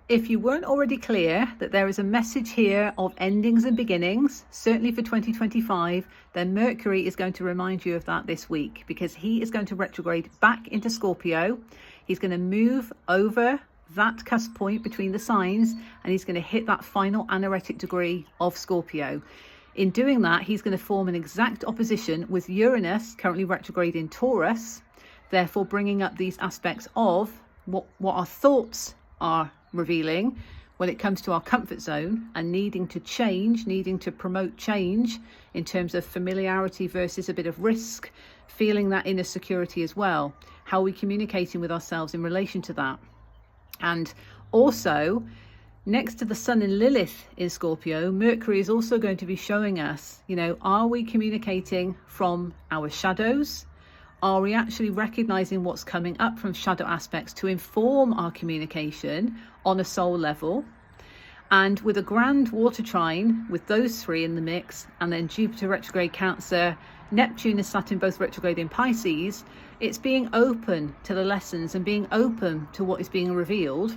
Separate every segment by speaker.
Speaker 1: If you weren't already clear that there is a message here of endings and beginnings, certainly for 2025, then Mercury is going to remind you of that this week, because he is going to retrograde back into Scorpio. He's going to move over that cusp point between the signs, and he's going to hit that final anaretic degree of Scorpio. In doing that, he's going to form an exact opposition with Uranus, currently retrograde in Taurus, therefore bringing up these aspects of what our thoughts are revealing when it comes to our comfort zone and needing to change, needing to promote change in terms of familiarity versus a bit of risk, feeling that inner security as well. How are we communicating with ourselves in relation to that? And also, next to the Sun and Lilith in Scorpio, Mercury is also going to be showing us, are we communicating from our shadows? Are we actually recognizing what's coming up from shadow aspects to inform our communication on a soul level? And with a grand water trine, with those three in the mix, and then Jupiter retrograde Cancer, Neptune and Saturn both retrograde in Pisces, it's being open to the lessons and being open to what is being revealed.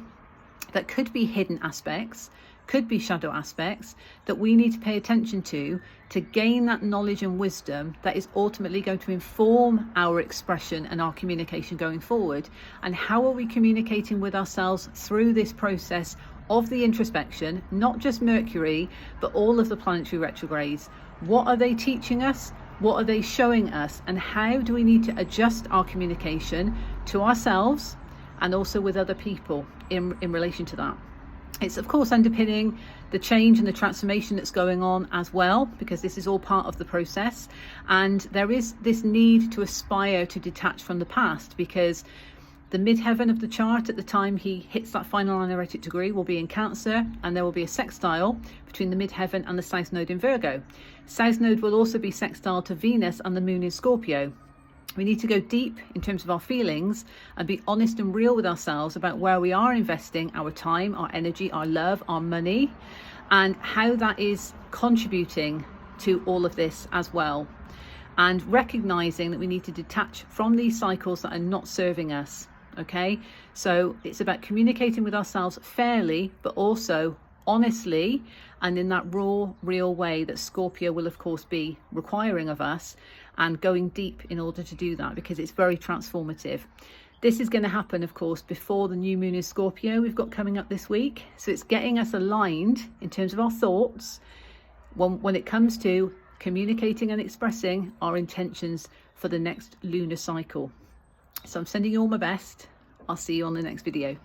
Speaker 1: That could be hidden aspects, could be shadow aspects that we need to pay attention to gain that knowledge and wisdom that is ultimately going to inform our expression and our communication going forward. And how are we communicating with ourselves through this process of the introspection, not just Mercury, but all of the planetary retrogrades? What are they teaching us? What are they showing us? And how do we need to adjust our communication to ourselves and also with other people in relation to that? It's of course underpinning the change and the transformation that's going on as well, because this is all part of the process. And there is this need to aspire to detach from the past, because the midheaven of the chart at the time he hits that final anaretic degree will be in Cancer, and there will be a sextile between the midheaven and the South Node in Virgo. South Node will also be sextile to Venus and the Moon in Scorpio. We need to go deep in terms of our feelings and be honest and real with ourselves about where we are investing our time, our energy, our love, our money, and how that is contributing to all of this as well. And recognizing that we need to detach from these cycles that are not serving us. Okay, so it's about communicating with ourselves fairly, but also honestly, and in that raw, real way that Scorpio will of course be requiring of us, and going deep in order to do that, because it's very transformative. This is going to happen, of course, before the new moon in Scorpio we've got coming up this week. So it's getting us aligned in terms of our thoughts when it comes to communicating and expressing our intentions for the next lunar cycle. So I'm sending you all my best. I'll see you on the next video.